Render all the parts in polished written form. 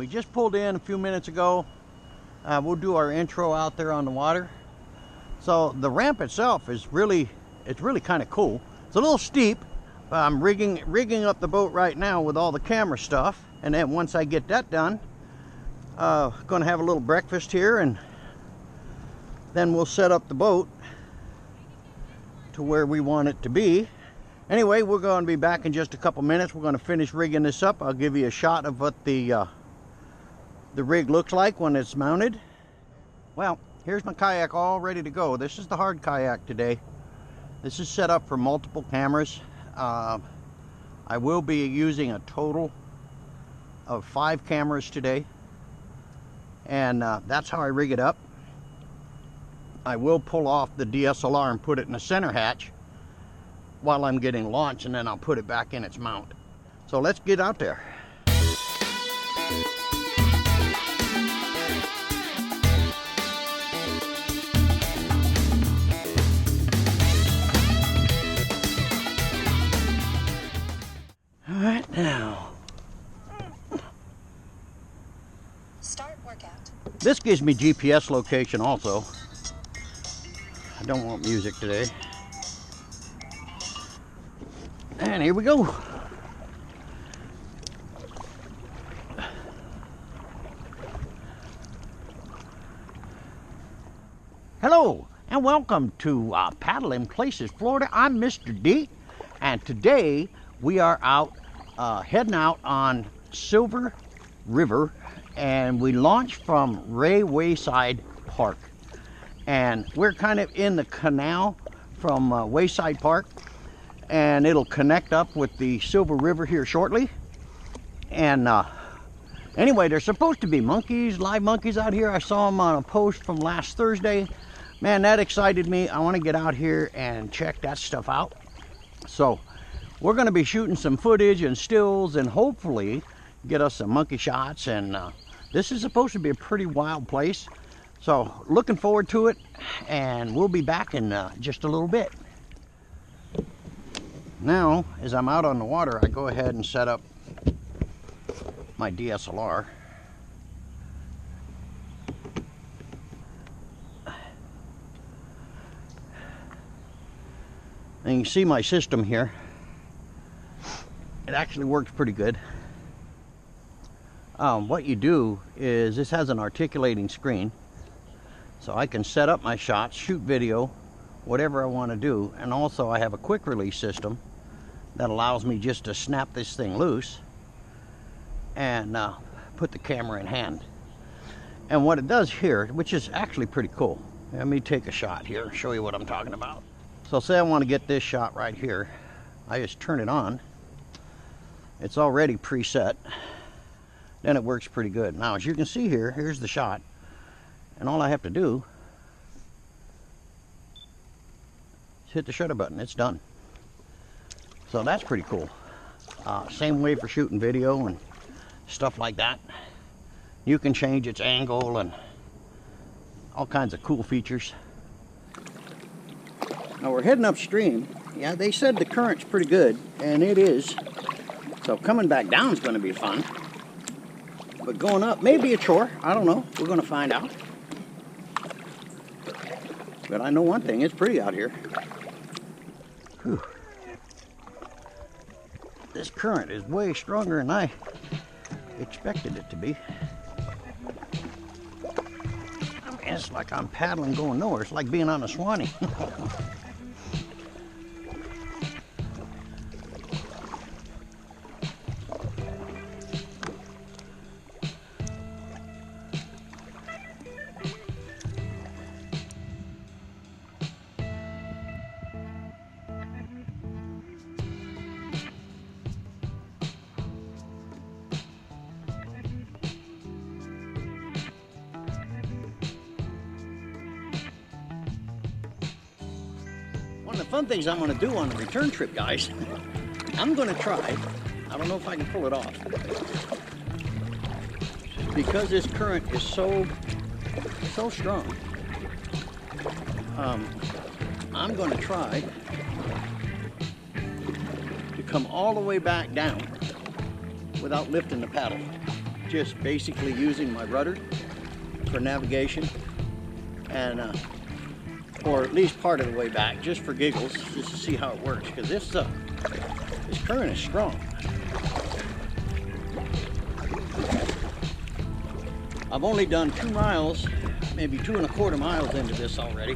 just pulled in a few minutes ago. We'll do our intro out there on the water. So the ramp itself is really kind of cool. It's a little steep. I'm rigging up the boat right now with all the camera stuff, and then once I get that done, gonna have a little breakfast here, and then we'll set up the boat to where we want it to be. Anyway, we're going to be back in just a couple minutes. We're going to finish rigging this up. I'll give you a shot of what the rig looks like when it's mounted. Well, here's my kayak all ready to go. This is the hard kayak today. This is set up for multiple cameras. I will be using a total of 5 cameras today, and that's how I rig it up. I will pull off the DSLR and put it in the center hatch while I'm getting launched, and then I'll put it back in its mount. So let's get out there. All right, now. Start workout. This gives me GPS location also. I don't want music today. And here we go. Hello and welcome to Paddling Places, Florida. I'm Mr. D, and today we are out heading out on Silver River, and we launched from Wayside Park, and we're kind of in the canal from Wayside Park, and it'll connect up with the Silver River here shortly. And anyway, there's supposed to be monkeys, live monkeys out here. I saw them on a post from last Thursday. Man, that excited me. I want to get out here and check that stuff out. So we're going to be shooting some footage and stills and hopefully get us some monkey shots. And this is supposed to be a pretty wild place. So looking forward to it, and we'll be back in just a little bit. Now, as I'm out on the water, I go ahead and set up my DSLR. And you can see my system here. It actually works pretty good. What you do is, this has an articulating screen, so I can set up my shots, shoot video, whatever I want to do. And also I have a quick release system that allows me just to snap this thing loose and put the camera in hand. And what it does here, which is actually pretty cool, let me take a shot here and show you what I'm talking about. So say I want to get this shot right here, I just turn it on. It's already preset, then it works pretty good. Now, as you can see here, here's the shot, and all I have to do is hit the shutter button. It's done. So that's pretty cool. Same way for shooting video and stuff like that. You can change its angle and all kinds of cool features. Now we're heading upstream. Yeah, they said the current's pretty good, and it is. So coming back down is going to be fun. But going up may be a chore. I don't know. We're going to find out. But I know one thing, it's pretty out here. Whew. This current is way stronger than I expected it to be. I mean, it's like I'm paddling going nowhere. It's like being on a Swanee. One of the fun things I'm going to do on the return trip, guys, I'm going to try, I don't know if I can pull it off, because this current is so strong, I'm going to try to come all the way back down without lifting the paddle. just basically using my rudder for navigation, and or at least part of the way back, just for giggles, just to see how it works, because this current is strong. I've only done 2 miles, maybe 2¼ miles into this already,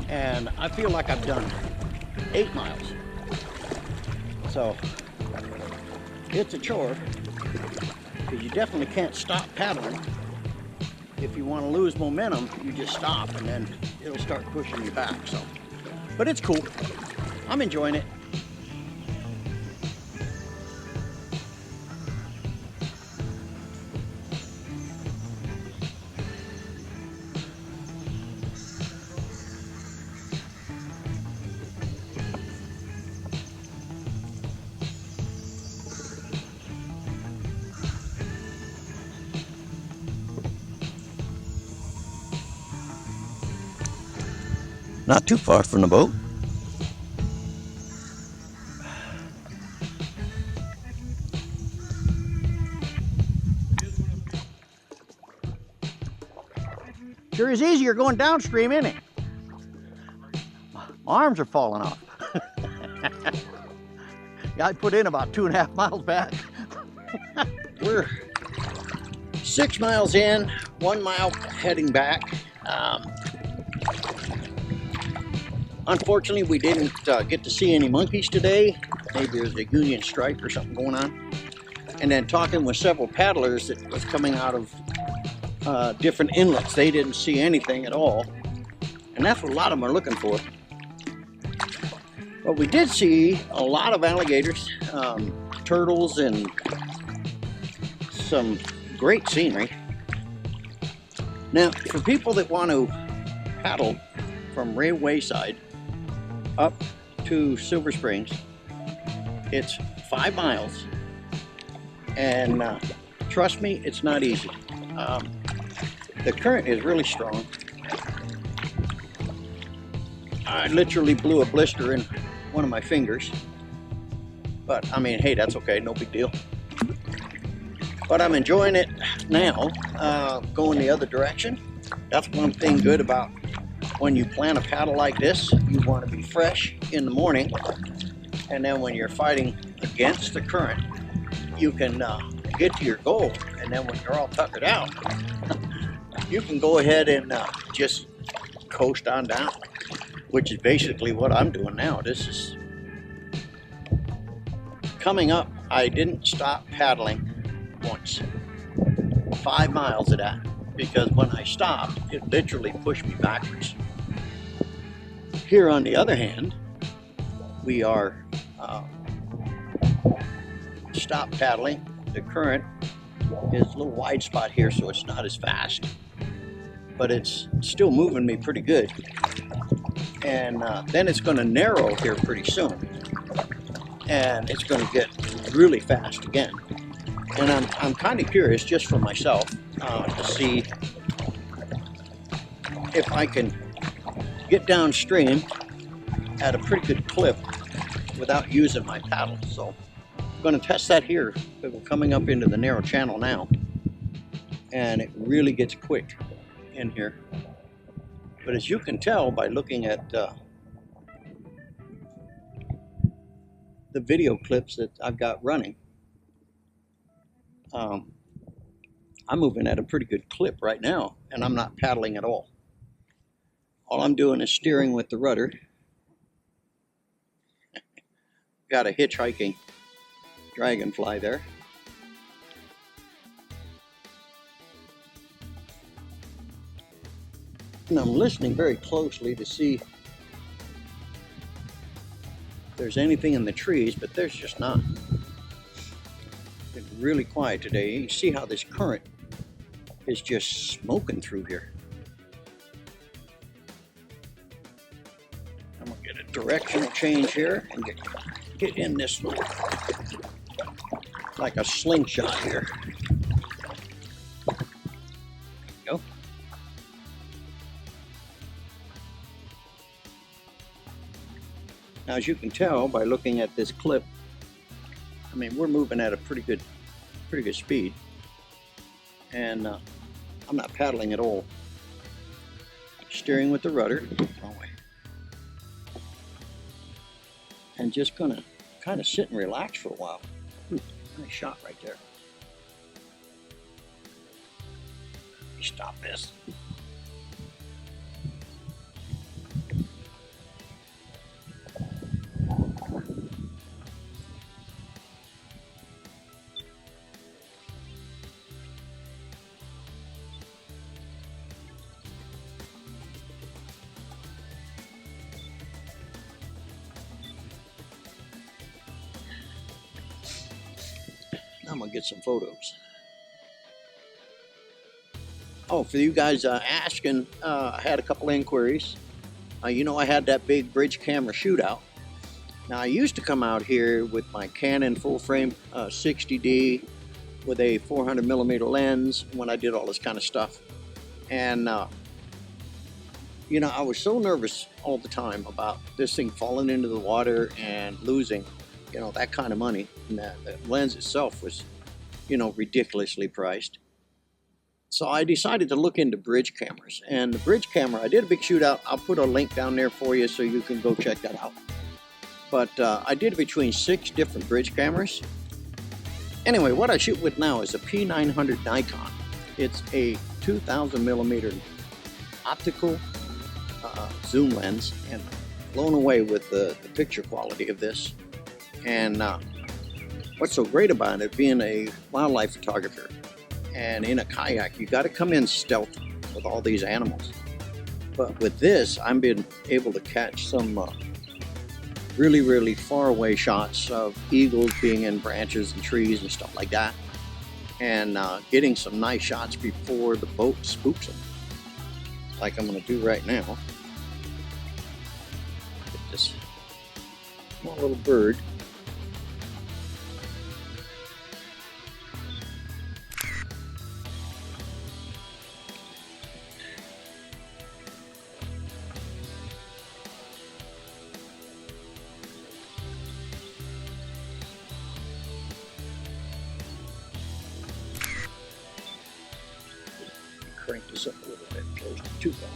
and I feel like I've done 8 miles. So it's a chore, because you definitely can't stop paddling. If you want to lose momentum, you just stop, and then it'll start pushing you back. So, but it's cool. I'm enjoying it. Not too far from the boat. Sure is easier going downstream, isn't it? My arms are falling off. Yeah, I put in about 2½ miles back. We're 6 miles in, 1 mile heading back. Unfortunately, we didn't get to see any monkeys today. Maybe there's a union strike or something going on. And then talking with several paddlers that was coming out of different inlets, they didn't see anything at all. And that's what a lot of them are looking for. But we did see a lot of alligators, turtles, and some great scenery. Now, for people that want to paddle from Wayside up to Silver Springs, it's 5 miles, and trust me, it's not easy. The current is really strong. I literally blew a blister in one of my fingers, but I mean, hey, that's okay, no big deal. But I'm enjoying it now, going the other direction. That's one thing good about when you plan a paddle like this. You want to be fresh in the morning, and then when you're fighting against the current, you can get to your goal. And then when you're all tuckered out, you can go ahead and just coast on down, which is basically what I'm doing now. This is coming up. I didn't stop paddling once. 5 miles of that, because when I stopped, it literally pushed me backwards. Here on the other hand, we are stop paddling. The current is a little wide spot here, so it's not as fast, but it's still moving me pretty good. And then it's going to narrow here pretty soon, and it's going to get really fast again. And I'm kind of curious, just for myself, to see if I can get downstream at a pretty good clip without using my paddle. So I'm going to test that here. We're coming up into the narrow channel now, and it really gets quick in here. But as you can tell by looking at the video clips that I've got running, I'm moving at a pretty good clip right now, and I'm not paddling at all. All I'm doing is steering with the rudder. Got a hitchhiking dragonfly there. And I'm listening very closely to see if there's anything in the trees, but there's just not. It's really quiet today. You can see how this current is just smoking through here. I'm gonna get a directional change here and get in this little, like a slingshot here. There we go. Now, as you can tell by looking at this clip, I mean, we're moving at a pretty good pretty good speed. And I'm not paddling at all. Steering with the rudder, wrong way. And just gonna kind of sit and relax for a while. Ooh, nice shot right there. Let me stop this. I'm gonna get some photos. Oh, for you guys asking, I had a couple inquiries. You know, I had that big bridge camera shootout. Now, I used to come out here with my Canon full frame 60D with a 400mm lens when I did all this kind of stuff. And, you know, I was so nervous all the time about this thing falling into the water and losing, you know, that kind of money. And the lens itself was, you know, ridiculously priced. So I decided to look into bridge cameras. And the bridge camera, I did a big shootout. I'll put a link down there for you so you can go check that out. But I did between 6 different bridge cameras. Anyway, what I shoot with now is a P900 Nikon. It's a 2000mm optical zoom lens, and blown away with the picture quality of this. And what's so great about it, being a wildlife photographer and in a kayak, you got to come in stealth with all these animals. But with this, I've been able to catch some really, really far away shots of eagles being in branches and trees and stuff like that, and getting some nice shots before the boat spooks them, like I'm going to do right now. Get this small little bird. Crank this up a little bit, close to 2,000.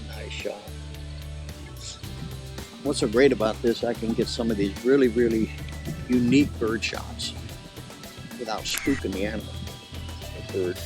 Nice shot. What's so great about this, I can get some of these really, really unique bird shots without spooking the animal, the bird.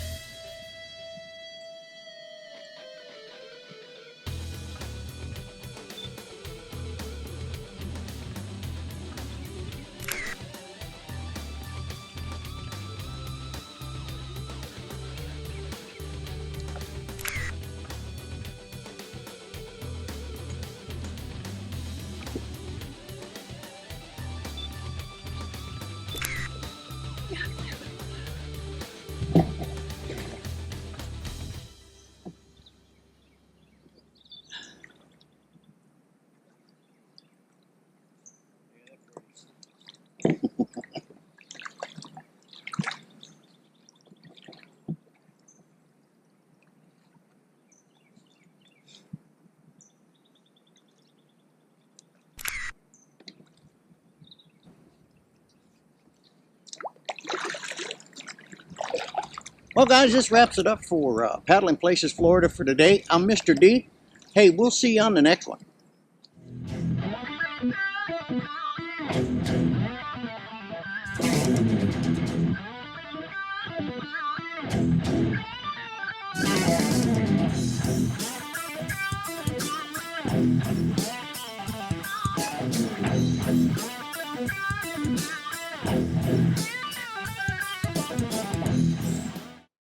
Well, guys, this wraps it up for Paddling Places, Florida for today. I'm Mr. D. Hey, we'll see you on the next one.